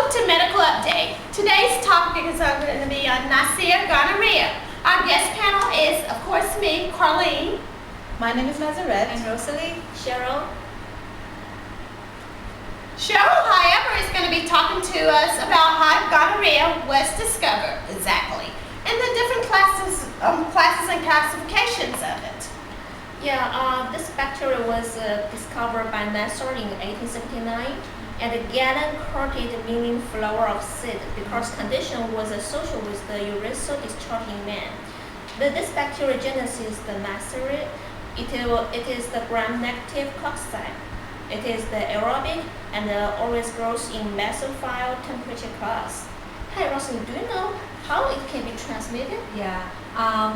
Welcome to Medical Update. Today's topic is going to be on Neisseria gonorrhea. Our guest panel is, of course, me, Carlene. My name is Nazareth. And Rosalie. Cheryl. Cheryl, however, is going to be talking to us about how gonorrhea was discovered exactly, and the different classes and classifications of it. Yeah, this bacteria was discovered by Nestor in 1879, and the Galen coated meaning flower of seed because condition was associated with the urethral discharge in man. This bacteria genus is the Neisseria. It is the gram-negative cocci. It is the aerobic and always grows in mesophile temperature class. Hi, Rosalie, do you know how it can be transmitted? Yeah.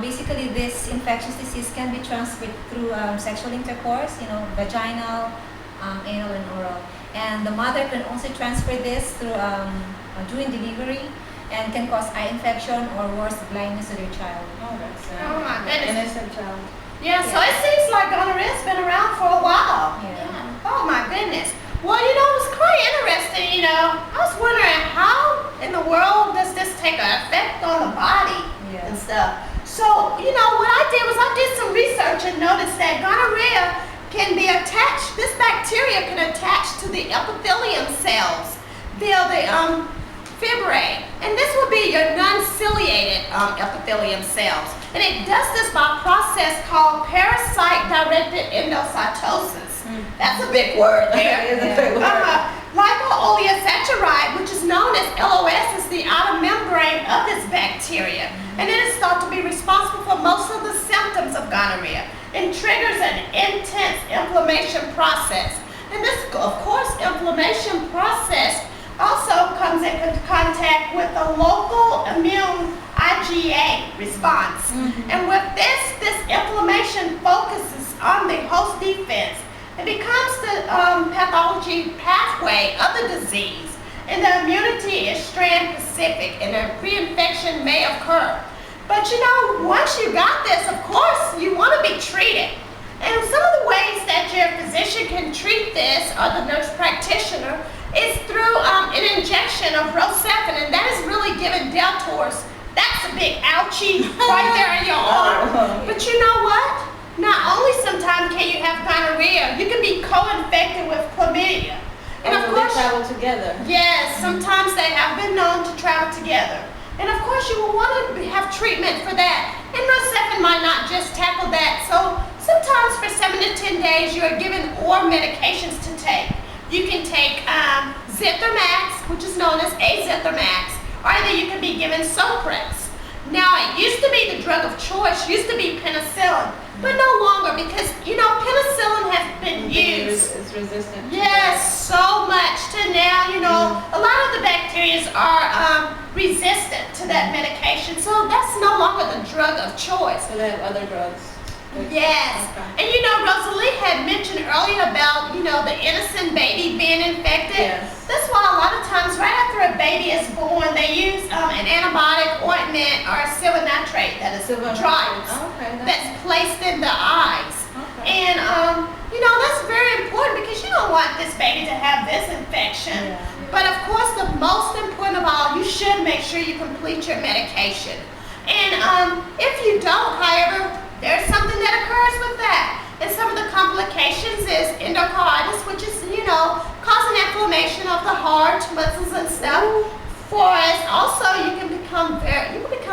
Basically, this infectious disease can be transmitted through sexual intercourse, vaginal, anal, and oral. And the mother can also transfer this through during delivery and can cause eye infection or worse, blindness to their child. Oh, that's Oh my goodness. innocent child. Yeah, so it seems like gonorrhea's been around for a while. Yeah. Oh my goodness. Well, it was quite interesting, I was wondering how in the world does this take an effect on the body and stuff. So, what I did was I did some research and noticed that gonorrhea can be attached, this bacteria can attach to the epithelium cells via the fibrae. And this would be your non-ciliated epithelium cells. And it does this by a process called parasite-directed endocytosis. That's a big word there. Lipooliosaccharide, which is known as LOS, is the outer membrane of this bacteria. And it is thought to be responsible for most of the symptoms of gonorrhea and triggers an intense inflammation process. And this, of course, inflammation process also comes in contact with the local immune IgA response. And with this inflammation focuses on the host defense. It becomes the pathology pathway of the disease. And the immunity is strand specific and a reinfection may occur. But once you got this, of course, you want to be treated. And some of the ways that your physician can treat this, or the nurse practitioner, is through an injection of Rocephin, and that is really given Deltours. That's a big ouchie right there in your arm. But you know what? Not only sometimes can you have gonorrhea, you can be co-infected with chlamydia. And of course, they travel together. yes, sometimes they have been known to travel together. And of course, you will want to have treatment for that. And Rocephin might not just tackle that. So sometimes for 7 to 10 days, you are given or medications to take. You can take Zithromax, which is known as Azithromax, or either you can be given Soprex. Now, it used to be the drug of choice, used to be penicillin, but no longer because, penicillin has been used. It's resistant. Yes, so much to now, a lot of the bacteria are resistant to that medication, so that's no longer the drug of choice. So they have other drugs. Yes, Okay. and Rosalie had mentioned earlier about, the innocent baby being infected. Yes. That's why a lot of times right after a baby is born, they use an antibiotic ointment or silver nitrate that is dropped that's placed in the eyes. Okay. And, that's very important because you don't want this baby to have this infection. Yeah. But of course, the most important of all, you should make sure you complete your medication. And if you don't, however, there's something that occurs with that. And some of the complications is endocarditis, which is, causing inflammation of the heart, muscles and stuff. For us, also, you can become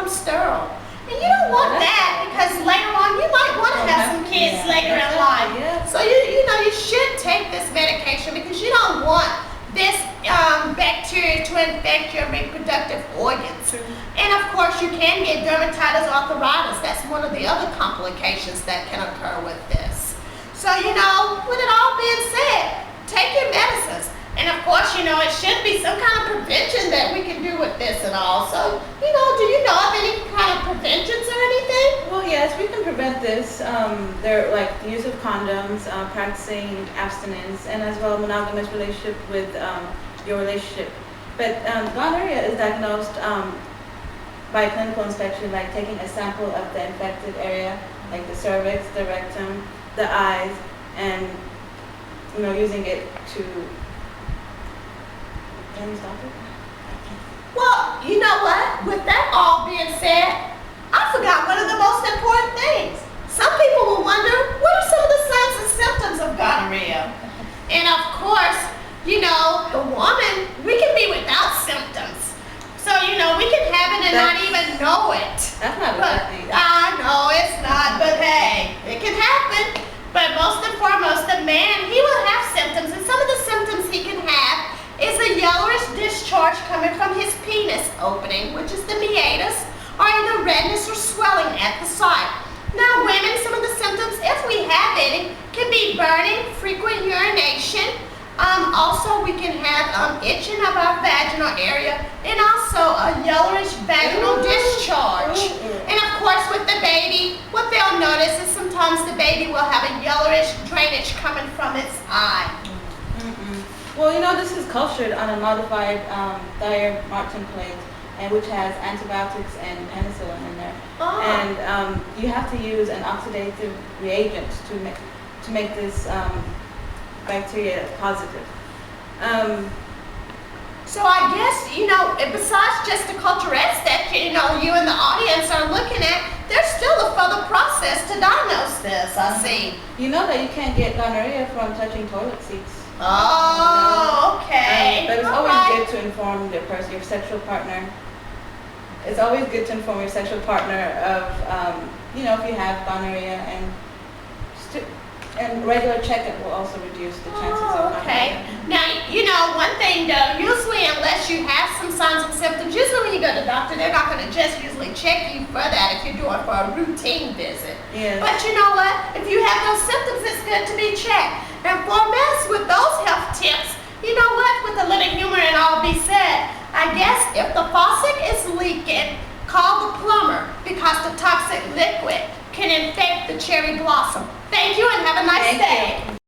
sterile. And you don't want that because later on you might want to have some kids later in life. Yeah. So you should take this medication because you don't want this bacteria to infect your reproductive organs. And of course you can get dermatitis arthritis. That's one of the other complications that can occur with this. So with it all being said, take your medicines. And of course, it should be some kind of prevention that we can do with this and all. So, do you know of any kind of preventions or anything? Well, yes, we can prevent this. They're like the use of condoms, practicing abstinence, and as well monogamous relationship with your relationship. But gonorrhea is diagnosed by clinical inspection, like taking a sample of the infected area, like the cervix, the rectum, the eyes, and using it to. Can you stop it? with that all being said, I forgot one of the most important things. Some people will wonder, what are some of the signs and symptoms of gonorrhea? And of course, you know, the woman, we can be without symptoms. So, you know, we can have it and not even know it. That's not a But good thing. I know it's not, but hey, it can happen. But most and foremost, the man, he will have symptoms, and some of the symptoms he can have is a yellowish discharge coming from his penis opening, which is the meatus, or either redness or swelling at the site. Now, women, some of the symptoms, if we have any, can be burning, frequent urination. Also, we can have itching of our vaginal area, and also a yellowish vaginal discharge. And of course, with the baby, what they'll notice is sometimes the baby will have a yellowish drainage coming from its eye. Well, you know, this is cultured on a modified Dyer-Martin plate, and which has antibiotics and penicillin in there. Oh. And you have to use an oxidative reagent to make this bacteria positive. So I guess, you know, besides just the culturette that, you know, you and the audience are looking at, there's still a further process to diagnose this, I see. You know that you can't get gonorrhea from touching toilet seats. Oh, okay. But it's All always right. good to inform the person, your sexual partner. It's always good to inform your sexual partner of, you know, if you have gonorrhea, and regular checkup will also reduce the chances of Oh, okay. gonorrhea. Now, you know, one thing though, usually unless you have some signs and symptoms, usually when you go to the doctor, they're not going to just usually check you for that if you're doing for a routine visit. Yes. But you know what? If you have those symptoms, it's good to be checked. And for us, with those health tips, you know what? With a little humor and all be said, I guess if the faucet is leaking, call the plumber because the toxic liquid can infect the cherry blossom. Thank you and have a nice Thank day. you.